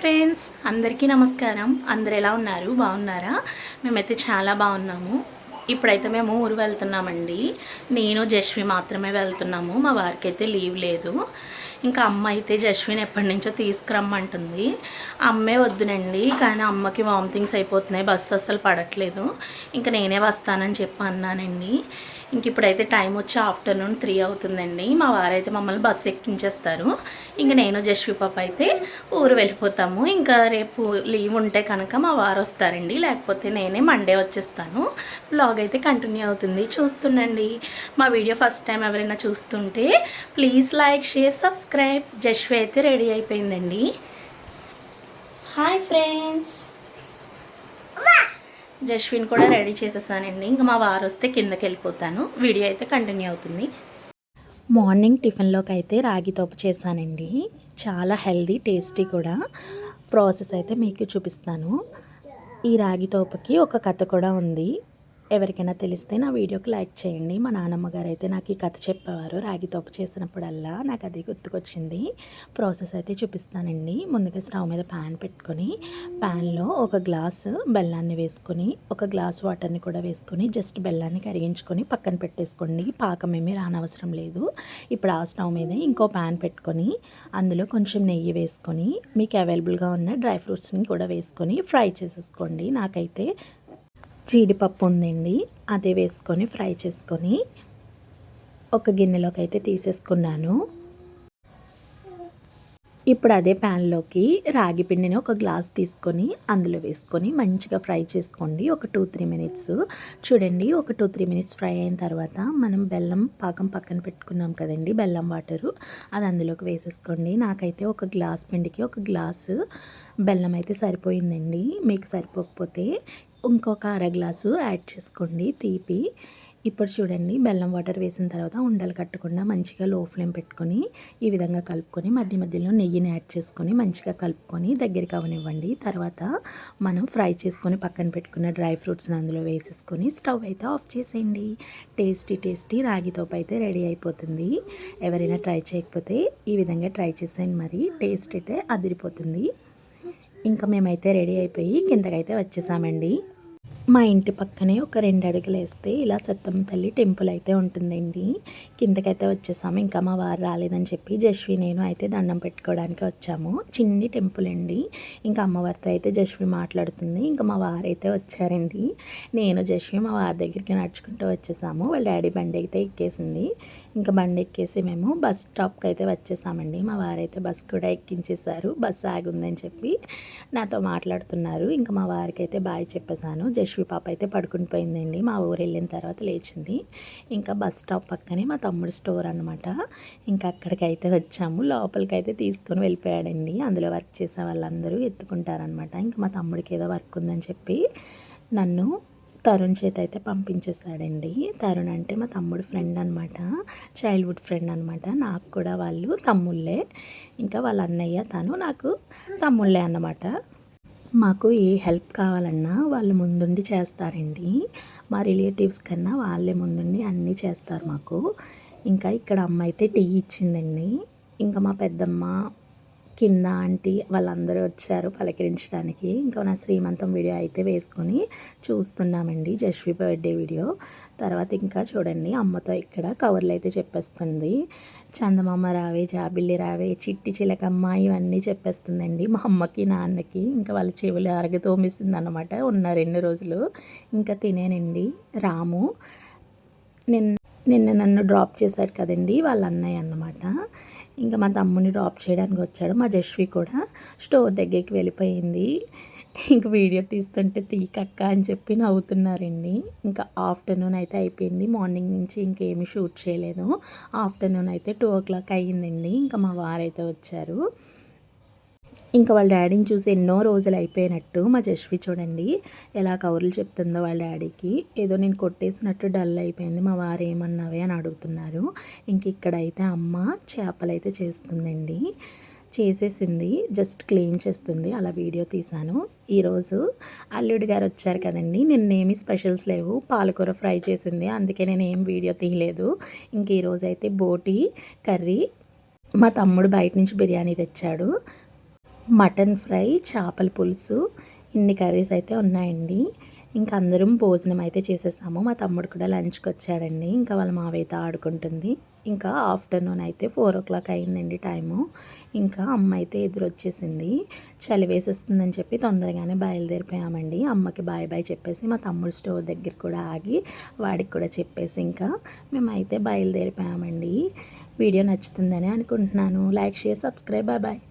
Friends, అందరికీ నమస్కారం. అందరు ఎలా ఉన్నారు? బాగున్నారా? మేమైతే చాలా బాగున్నాము. ఇప్పుడైతే మేము ఊరు వెళ్తున్నామండి. నేను జస్వి మాత్రమే వెళ్తున్నాము. మా వారికి అయితే లీవ్ లేదు. ఇంకా అమ్మ అయితే జస్విని ఎప్పటి నుంచో తీసుకురమ్మంటుంది. అమ్మే వద్దునండి, కానీ అమ్మకి వామిటింగ్స్ అయిపోతున్నాయి, బస్సు అస్సలు పడట్లేదు. ఇంకా నేనే వస్తానని చెప్పి అన్నానండి. ఇంక ఇప్పుడైతే టైం వచ్చి ఆఫ్టర్నూన్ 3 అవుతుందండి. మా వారైతే మమ్మల్ని బస్సు ఎక్కించేస్తారు. ఇంక నేను జస్వి పాప అయితే ఊరు వెళ్ళిపోతాము. ఇంకా రేపు లీవ్ ఉంటే కనుక మా వారు వస్తారండి, లేకపోతే నేనే మండే వచ్చేస్తాను. బ్లాగ్ అయితే కంటిన్యూ అవుతుంది, చూస్తుండండి. మా వీడియో ఫస్ట్ టైం ఎవరైనా చూస్తుంటే please like, share, subscribe. Jasvi అయితే రెడీ అయిపోయిందండి. హాయ్ ఫ్రెండ్స్, జస్విన్ కూడా రెడీ చేసేసానండి. ఇంకా మా వారు వస్తే కిందకి వెళ్ళిపోతాను. వీడియో అయితే కంటిన్యూ అవుతుంది. మార్నింగ్ టిఫిన్లోకి అయితే రాగి తోపు చేశానండి. చాలా హెల్దీ, టేస్టీ కూడా. ప్రాసెస్ అయితే మీకు చూపిస్తాను. ఈ రాగి తోపుకి ఒక కథ కూడా ఉంది. ఎవరికైనా తెలిస్తే నా వీడియోకి లైక్ చేయండి. మా నాన్నమ్మ గారు అయితే నాకు ఈ కథ చెప్పేవారు. రాగి తోపు చేసినప్పుడల్లా నాకు అది గుర్తుకొచ్చింది. ప్రాసెస్ అయితే చూపిస్తానండి. ముందుగా స్టవ్ మీద ప్యాన్ పెట్టుకొని, ప్యాన్లో ఒక గ్లాసు బెల్లాన్ని వేసుకొని, ఒక గ్లాస్ వాటర్ని కూడా వేసుకొని, జస్ట్ బెల్లాన్ని కరిగించుకొని పక్కన పెట్టేసుకోండి. పాకం ఏమీ రానవసరం లేదు. ఇప్పుడు ఆ స్టవ్ మీద ఇంకో ప్యాన్ పెట్టుకొని, అందులో కొంచెం నెయ్యి వేసుకొని, మీకు అవైలబుల్గా ఉన్న డ్రై ఫ్రూట్స్ని కూడా వేసుకొని ఫ్రై చేసేసుకోండి. నాకైతే జీడిపప్పు ఉందండి, అదే వేసుకొని ఫ్రై చేసుకొని ఒక గిన్నెలోకి అయితే తీసేసుకున్నాను. ఇప్పుడు అదే ప్యాన్లోకి రాగి పిండిని ఒక గ్లాస్ తీసుకొని అందులో వేసుకొని మంచిగా ఫ్రై చేసుకోండి. ఒక 2-3 మినిట్స్ చూడండి. ఒక 2-3 మినిట్స్ ఫ్రై అయిన తర్వాత మనం బెల్లం పాకం పక్కన పెట్టుకున్నాం కదండి, బెల్లం వాటరు, అది అందులోకి వేసేసుకోండి. నాకైతే ఒక గ్లాస్ పిండికి ఒక గ్లాసు బెల్లం అయితే సరిపోయిందండి. మీకు సరిపోకపోతే ఇంకొక అర గ్లాసు యాడ్ చేసుకోండి తీపి. ఇప్పుడు చూడండి, బెల్లం వాటర్ వేసిన తర్వాత ఉండలు కట్టకుండా మంచిగా లో ఫ్లేమ్ పెట్టుకొని ఈ విధంగా కలుపుకొని మధ్య మధ్యలో నెయ్యిని యాడ్ చేసుకొని మంచిగా కలుపుకొని దగ్గరికి అవనివ్వండి. తర్వాత మనం ఫ్రై చేసుకొని పక్కన పెట్టుకున్న డ్రై ఫ్రూట్స్ని అందులో వేసేసుకొని స్టవ్ అయితే ఆఫ్ చేసేయండి. టేస్టీ టేస్టీ రాగి తోపు అయితే రెడీ అయిపోతుంది. ఎవరైనా ట్రై చేయకపోతే ఈ విధంగా ట్రై చేసేయండి, మరి టేస్ట్ అయితే అదిరిపోతుంది. ఇంకా మేమైతే రెడీ అయిపోయి కిందకైతే వచ్చేసామండి. మా ఇంటి పక్కనే ఒక 2 అడుగులు వేస్తే ఇలా సత్తమ్మ తల్లి టెంపుల్ అయితే ఉంటుందండి. కిందకైతే వచ్చేసాము. ఇంకా మా వారు రాలేదని చెప్పి జస్వి నేను అయితే దండం పెట్టుకోవడానికి వచ్చాము. చిన్ని టెంపుల్ అండి. ఇంకా అమ్మవారితో అయితే జస్వి మాట్లాడుతుంది. ఇంకా మా వారు అయితే వచ్చారండి. నేను జస్వి మా వారి దగ్గరికి నడుచుకుంటూ వచ్చేసాము. వాళ్ళ డాడీ బండి అయితే ఎక్కేసింది. ఇంకా బండి ఎక్కేసి మేము బస్ స్టాప్కి అయితే వచ్చేసామండి. మా వారైతే బస్ కూడా ఎక్కించేశారు. బస్సు ఆగుందని చెప్పి నాతో మాట్లాడుతున్నారు. ఇంకా మా వారికి అయితే బాయ్ చెప్పేశాను. జస్వి పాప అయితే పడుకుని పోయిందండి. మా ఊరు వెళ్ళిన తర్వాత లేచింది. ఇంకా బస్ స్టాప్ పక్కనే మా తమ్ముడు స్టోర్ అనమాట. ఇంకా అక్కడికైతే వచ్చాము. లోపలికైతే తీసుకొని వెళ్ళిపోయాడండి. అందులో వర్క్ చేసే వాళ్ళందరూ ఎత్తుకుంటారనమాట. ఇంకా మా తమ్ముడికి ఏదో వర్క్ ఉందని చెప్పి నన్ను తరుణ్ చేత అయితే పంపించేశాడండి. తరుణ్ అంటే మా తమ్ముడు ఫ్రెండ్ అనమాట, చైల్డ్హుడ్ ఫ్రెండ్ అనమాట. నాకు కూడా వాళ్ళు తమ్ముళ్ళే. ఇంకా వాళ్ళ అన్నయ్య తను నాకు తమ్ముళ్ళే అన్నమాట. మాకు ఏ హెల్ప్ కావాలన్నా వాళ్ళు ముందుండి చేస్తారండి. మా రిలేటివ్స్ కన్నా వాళ్ళే ముందుండి అన్నీ చేస్తారు మాకు. ఇంకా ఇక్కడ అమ్మ అయితే టీ ఇచ్చిందండి. ఇంకా మా పెద్దమ్మ, కింద ఆంటీ వాళ్ళందరూ వచ్చారు పలకరించడానికి. ఇంకా నా శ్రీమంతం వీడియో అయితే వేసుకొని చూస్తున్నామండి, జస్వి బర్త్డే వీడియో. తర్వాత ఇంకా చూడండి, అమ్మతో ఇక్కడ కవర్లు అయితే చెప్పేస్తుంది. చందమామ రావే, జాబిల్లి రావే, చిట్టి చిలకమ్మ ఇవన్నీ చెప్పేస్తుందండి మా అమ్మకి, నాన్నకి. ఇంకా వాళ్ళ చెవులు అరగతోమేసింది అనమాట ఉన్న 2 రోజులు. ఇంకా తినేనండి. రాము నిన్న నన్ను డ్రాప్ చేశాడు కదండి, వాళ్ళ అన్నయ్య అన్నమాట. ఇంకా మా తమ్ముని డ్రాప్ చేయడానికి వచ్చాడు. మా జస్వి కూడా స్టోర్ దగ్గరికి వెళ్ళిపోయింది. ఇంక వీడియో తీస్తుంటే తీకక్క అని చెప్పి నవ్వుతున్నారండి. ఇంకా ఆఫ్టర్నూన్ అయితే అయిపోయింది. మార్నింగ్ నుంచి ఇంకేమీ షూట్ చేయలేదు. ఆఫ్టర్నూన్ అయితే 2 o'clock అయ్యిందండి. ఇంకా మా వారైతే వచ్చారు. ఇంకా వాళ్ళ డాడీని చూసి ఎన్నో రోజులు అయిపోయినట్టు మా జస్వి చూడండి ఎలా కౌరులు చెప్తుందో వాళ్ళ డాడీకి. ఏదో నేను కొట్టేసినట్టు డల్ అయిపోయింది. మా వారు ఏమన్నావే అని అడుగుతున్నారు. ఇంక ఇక్కడైతే అమ్మ చేపలైతే చేస్తుందండి. చేసేసింది, జస్ట్ క్లీన్ చేస్తుంది. అలా వీడియో తీశాను. ఈరోజు అల్లుడి గారు వచ్చారు కదండి, నిన్నేమి స్పెషల్స్ లేవు, పాలకూర ఫ్రై చేసింది, అందుకే నేను ఏం వీడియో తీయలేదు. ఇంక ఈరోజు అయితే బోటి కర్రీ, మా తమ్ముడు బయట నుంచి బిర్యానీ తెచ్చాడు. మటన్ ఫ్రై, చేపల పులుసు, ఇన్ని కర్రీస్ అయితే ఉన్నాయండి. ఇంకా అందరం భోజనం అయితే చేసేసాము. మా తమ్ముడు కూడా లంచ్కి వచ్చాడండి. ఇంకా వాళ్ళ మావైతే ఆడుకుంటుంది. ఇంకా ఆఫ్టర్నూన్ అయితే 4:00 అయిందండి టైము. ఇంకా అమ్మ అయితే ఎదురొచ్చేసింది. చలి వేసేస్తుందని చెప్పి తొందరగానే బయలుదేరిపోయామండి. అమ్మకి బాయ్ బాయ్ చెప్పేసి మా తమ్ముడు స్టోర్ దగ్గర కూడా ఆగి వాడికి కూడా చెప్పేసి ఇంకా మేమైతే బయలుదేరిపోయామండి. వీడియో నచ్చుతుందని అనుకుంటున్నాను. Like, share, subscribe. Bye bye.